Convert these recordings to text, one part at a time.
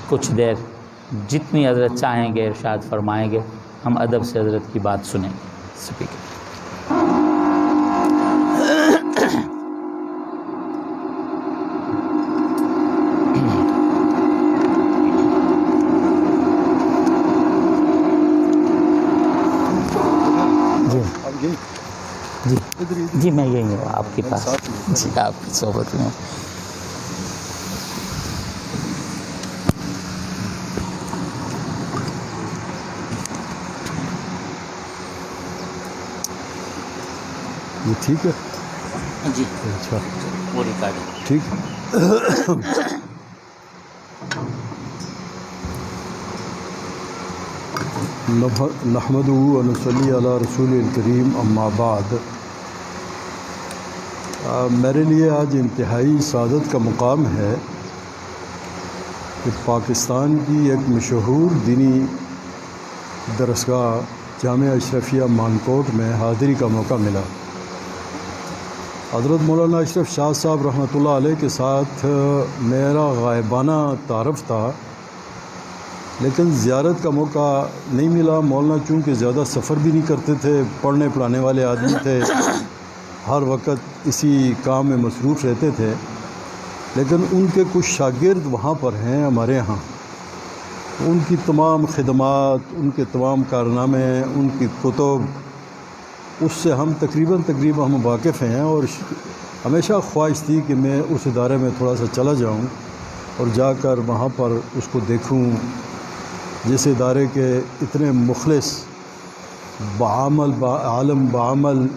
کچھ دیر جتنی حضرت چاہیں گے ارشاد فرمائیں گے، ہم ادب سے حضرت کی بات سنیں گے. اسپیکر جی میں یہی ہوں آپ کے پاس، جی آپ کی صحبت میں ہوں. یہ ٹھیک ہے جی اچھا وہ ریکارڈ ٹھیک. نحمدہ و نصلی علی رسول الکریم، اما بعد. میرے لیے آج انتہائی سعادت کا مقام ہے کہ پاکستان کی ایک مشہور دینی درسگاہ جامعہ اشرفیہ مانکوٹ میں حاضری کا موقع ملا. حضرت مولانا اشرف شاہ صاحب رحمۃ اللہ علیہ کے ساتھ میرا غائبانہ تعارف تھا، لیکن زیارت کا موقع نہیں ملا. مولانا چونکہ زیادہ سفر بھی نہیں کرتے تھے، پڑھنے پڑھانے والے آدمی تھے، ہر وقت اسی کام میں مصروف رہتے تھے. لیکن ان کے کچھ شاگرد وہاں پر ہیں ہمارے ہاں، ان کی تمام خدمات، ان کے تمام کارنامے، ان کی کتب، اس سے ہم تقریباً ہم واقف ہیں. اور ہمیشہ خواہش تھی کہ میں اس ادارے میں تھوڑا سا چلا جاؤں اور جا کر وہاں پر اس کو دیکھوں، جس ادارے کے اتنے مخلص، بعمل عالم بعمل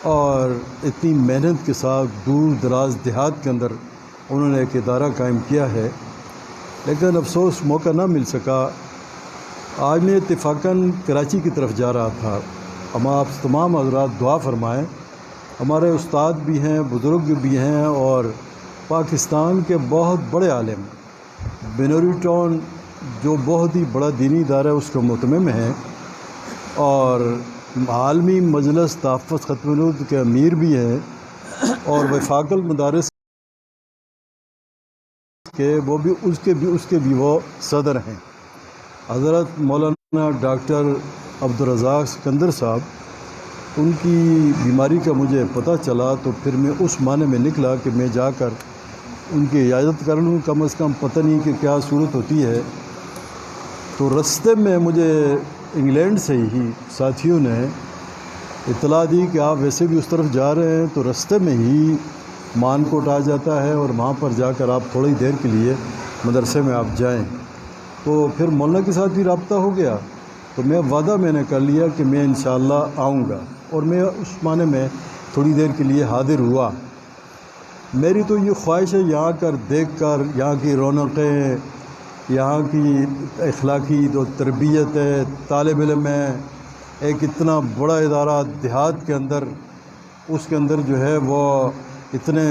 اور اتنی محنت کے ساتھ دور دراز دیہات کے اندر انہوں نے ایک ادارہ قائم کیا ہے. لیکن افسوس موقع نہ مل سکا. آج میں اتفاقاً کراچی کی طرف جا رہا تھا. ہم آپ تمام حضرات دعا فرمائیں. ہمارے استاد بھی ہیں، بزرگ بھی ہیں، اور پاکستان کے بہت بڑے عالم بنوری ٹاؤن جو بہت ہی بڑا دینی ادارہ ہے اس کا متمم ہیں، اور عالمی مجلس تحفظ ختم العلوم کے امیر بھی ہیں، اور وفاق المدارس کے اس کے بھی وہ صدر ہیں. حضرت مولانا ڈاکٹر عبدالرزاق سکندر صاحب، ان کی بیماری کا مجھے پتہ چلا تو پھر میں اس معنی میں نکلا کہ میں جا کر ان کی عیادت کر لوں، کم از کم پتہ نہیں کہ کیا صورت ہوتی ہے. تو رستے میں مجھے انگلینڈ سے ہی ساتھیوں نے اطلاع دی کہ آپ ویسے بھی اس طرف جا رہے ہیں تو رستے میں ہی مانکوٹ آ جاتا ہے، اور وہاں پر جا کر آپ تھوڑی دیر کے لیے مدرسے میں آپ جائیں. تو پھر مولانا کے ساتھ بھی رابطہ ہو گیا. تو میں نے کر لیا کہ میں انشاءاللہ آؤں گا، اور میں اس معنی میں تھوڑی دیر کے لیے حاضر ہوا. میری تو یہ خواہش ہے یہاں کر دیکھ کر یہاں کی رونقیں، یہاں کی اخلاقی جو تربیت ہے، طالب علم ہے، ایک اتنا بڑا ادارہ دیہات کے اندر، اس کے اندر جو ہے وہ اتنے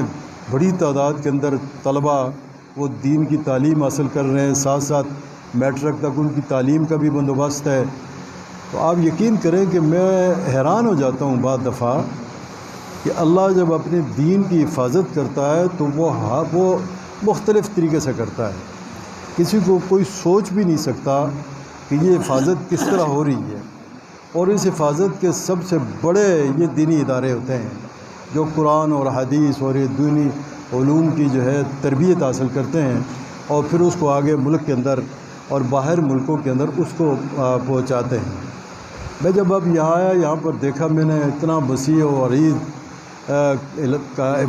بڑی تعداد کے اندر طلباء وہ دین کی تعلیم حاصل کر رہے ہیں، ساتھ ساتھ میٹرک تک ان کی تعلیم کا بھی بندوبست ہے. تو آپ یقین کریں کہ میں حیران ہو جاتا ہوں بعض دفعہ کہ اللہ جب اپنے دین کی حفاظت کرتا ہے تو وہ مختلف طریقے سے کرتا ہے. کسی کو کوئی سوچ بھی نہیں سکتا کہ یہ حفاظت کس طرح ہو رہی ہے. اور اس حفاظت کے سب سے بڑے یہ دینی ادارے ہوتے ہیں جو قرآن اور حدیث اور یہ دینی علوم کی جو ہے تربیت حاصل کرتے ہیں، اور پھر اس کو آگے ملک کے اندر اور باہر ملکوں کے اندر اس کو پہنچاتے ہیں. میں جب اب یہاں آیا، یہاں پر دیکھا میں نے اتنا وسیع و عریض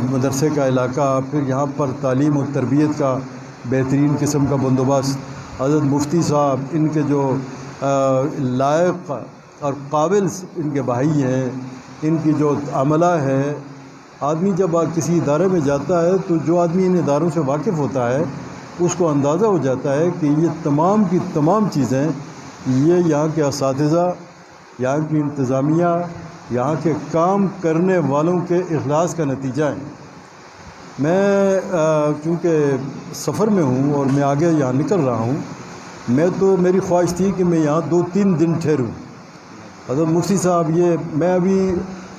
مدرسے کا علاقہ، پھر یہاں پر تعلیم و تربیت کا بہترین قسم کا بندوبست. حضرت مفتی صاحب ان کے جو لائق اور قابل ان کے بھائی ہیں، ان کی جو عملہ ہے. آدمی جب کسی ادارے میں جاتا ہے تو جو آدمی ان اداروں سے واقف ہوتا ہے اس کو اندازہ ہو جاتا ہے کہ یہ تمام کی تمام چیزیں یہ یہاں کے اساتذہ، یہاں کی انتظامیہ، یہاں کے کام کرنے والوں کے اخلاص کا نتیجہ ہیں. میں چونکہ سفر میں ہوں اور میں آگے یہاں نکل رہا ہوں، میری خواہش تھی کہ میں یہاں 2-3 دن ٹھہروں. حضرت مفتی صاحب، میں ابھی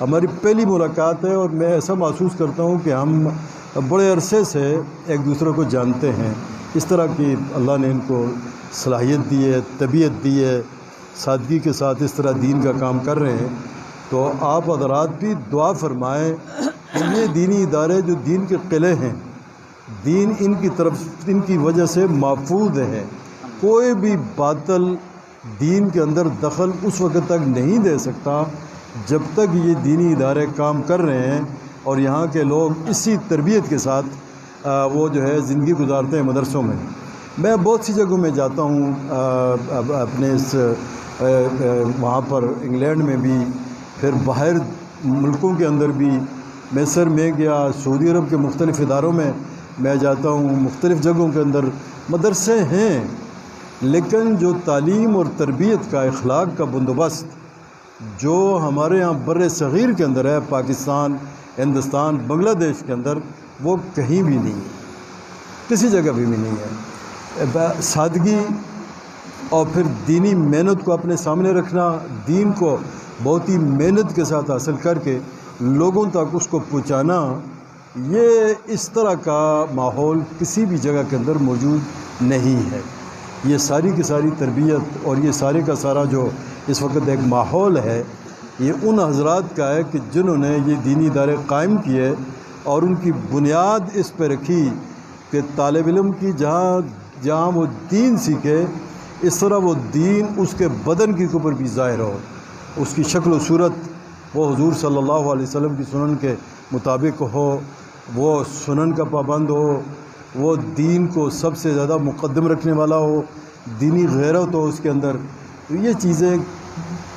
ہماری پہلی ملاقات ہے اور میں ایسا محسوس کرتا ہوں کہ ہم بڑے عرصے سے ایک دوسرے کو جانتے ہیں. اس طرح کی اللہ نے ان کو صلاحیت دی ہے، طبیعت دی ہے، سادگی کے ساتھ اس طرح دین کا کام کر رہے ہیں، تو آپ حضرات بھی دعا فرمائیں کہ یہ دینی ادارے جو دین کے قلعے ہیں، دین ان کی طرف ان کی وجہ سے محفوظ ہے، کوئی بھی باطل دین کے اندر دخل اس وقت تک نہیں دے سکتا جب تک یہ دینی ادارے کام کر رہے ہیں اور یہاں کے لوگ اسی تربیت کے ساتھ وہ جو ہے زندگی گزارتے ہیں مدرسوں میں۔ میں بہت سی جگہوں میں جاتا ہوں، اپنے اس وہاں پر انگلینڈ میں بھی، پھر باہر ملکوں کے اندر بھی، مصر میں گیا، سعودی عرب کے مختلف اداروں میں میں جاتا ہوں، مختلف جگہوں کے اندر مدرسے ہیں، لیکن جو تعلیم اور تربیت کا، اخلاق کا بندوبست جو ہمارے ہاں بر صغیر کے اندر ہے، پاکستان، ہندوستان، بنگلہ دیش کے اندر، وہ کہیں بھی نہیں ہے، کسی جگہ بھی نہیں ہے۔ سادگی اور پھر دینی محنت کو اپنے سامنے رکھنا، دین کو بہت ہی محنت کے ساتھ حاصل کر کے لوگوں تک اس کو پہنچانا، یہ اس طرح کا ماحول کسی بھی جگہ کے اندر موجود نہیں ہے۔ یہ ساری کی ساری تربیت اور یہ سارے کا سارا جو اس وقت ایک ماحول ہے، یہ ان حضرات کا ہے کہ جنہوں نے یہ دینی ادارے قائم کیے اور ان کی بنیاد اس پہ رکھی کہ طالب علم کی جہاں وہ دین سیکھے، اس طرح وہ دین اس کے بدن کے اوپر بھی ظاہر ہو، اس کی شکل و صورت وہ حضور صلی اللہ علیہ وسلم کی سنن کے مطابق ہو، وہ سنن کا پابند ہو، وہ دین کو سب سے زیادہ مقدم رکھنے والا ہو، دینی غیرت ہو اس کے اندر۔ تو یہ چیزیں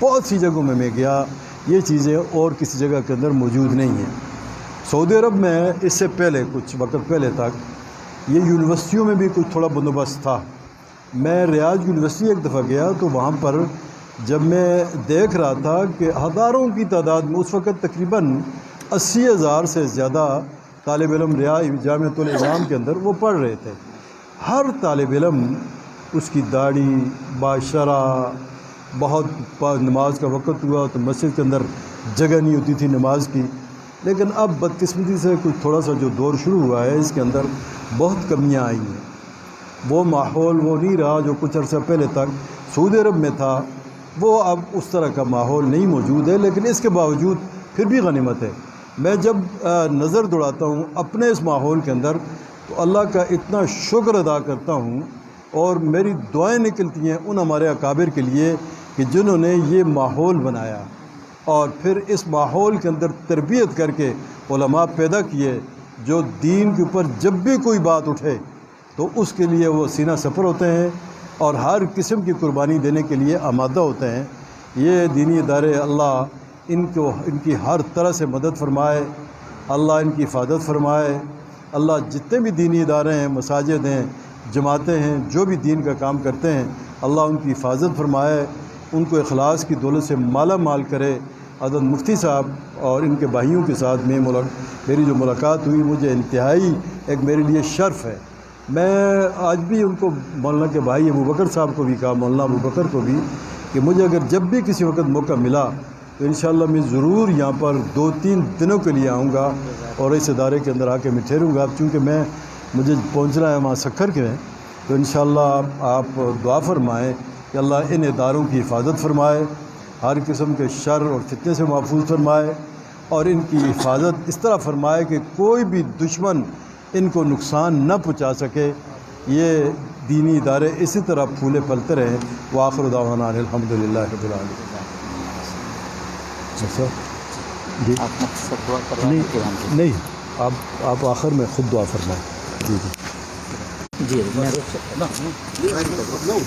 بہت سی جگہوں میں گیا، یہ چیزیں اور کسی جگہ کے اندر موجود نہیں ہیں۔ سعودی عرب میں اس سے پہلے کچھ وقت پہلے تک یہ یونیورسٹیوں میں بھی کچھ تھوڑا بندوبست تھا۔ میں ریاض یونیورسٹی ایک دفعہ گیا تو وہاں پر جب میں دیکھ رہا تھا کہ ہزاروں کی تعداد میں اس وقت تقریباً 80,000 سے زیادہ طالب علم جامعۃ النظام کے اندر وہ پڑھ رہے تھے۔ ہر طالب علم اس کی داڑھی باشرہ، بہت نماز کا وقت ہوا تو مسجد کے اندر جگہ نہیں ہوتی تھی نماز کی، لیکن اب بدقسمتی سے کچھ تھوڑا سا جو دور شروع ہوا ہے اس کے اندر بہت کمیاں آئی ہیں۔ وہ ماحول وہ نہیں رہا جو کچھ عرصہ پہلے تک سعودی عرب میں تھا، وہ اب اس طرح کا ماحول نہیں موجود ہے، لیکن اس کے باوجود پھر بھی غنیمت ہے۔ میں جب نظر دوڑاتا ہوں اپنے اس ماحول کے اندر تو اللہ کا اتنا شکر ادا کرتا ہوں، اور میری دعائیں نکلتی ہیں ان ہمارے اکابر کے لیے کہ جنہوں نے یہ ماحول بنایا اور پھر اس ماحول کے اندر تربیت کر کے علماء پیدا کیے جو دین کے اوپر جب بھی کوئی بات اٹھے تو اس کے لیے وہ سینہ سپر ہوتے ہیں اور ہر قسم کی قربانی دینے کے لیے آمادہ ہوتے ہیں۔ یہ دینی ادارے اللہ ان کی ہر طرح سے مدد فرمائے، اللہ ان کی حفاظت فرمائے، اللہ جتنے بھی دینی ادارے ہیں، مساجد ہیں، جماعتیں ہیں، جو بھی دین کا کام کرتے ہیں، اللہ ان کی حفاظت فرمائے، ان کو اخلاص کی دولت سے مالا مال کرے۔ حضرت مفتی صاحب اور ان کے بھائیوں کے ساتھ میری جو ملاقات ہوئی، مجھے انتہائی ایک میرے لیے شرف ہے۔ میں آج بھی ان کو مولانا کے بھائی ابو بکر صاحب کو بھی کہا، مولانا ابو بکر کو بھی، کہ مجھے اگر جب بھی کسی وقت موقع ملا تو انشاءاللہ میں ضرور یہاں پر 2-3 دنوں کے لیے آؤں گا اور اس ادارے کے اندر آ کے میں ٹھہروں گا۔ اب چونکہ مجھے پہنچنا ہے وہاں سکھر کے میں، تو انشاءاللہ آپ دعا فرمائیں کہ اللہ ان اداروں کی حفاظت فرمائے، ہر قسم کے شر اور فتنے سے محفوظ فرمائے، اور ان کی حفاظت اس طرح فرمائے کہ کوئی بھی دشمن ان کو نقصان نہ پہنچا سکے۔ یہ دینی ادارے اسی طرح پھولے پھلتے رہیں۔ وآخر دعوانا الحمدللہ رب العالمین۔ جی نہیں، آپ آخر میں خود دعا فرمائیں۔ جی جی میں روک سکتا ہوں۔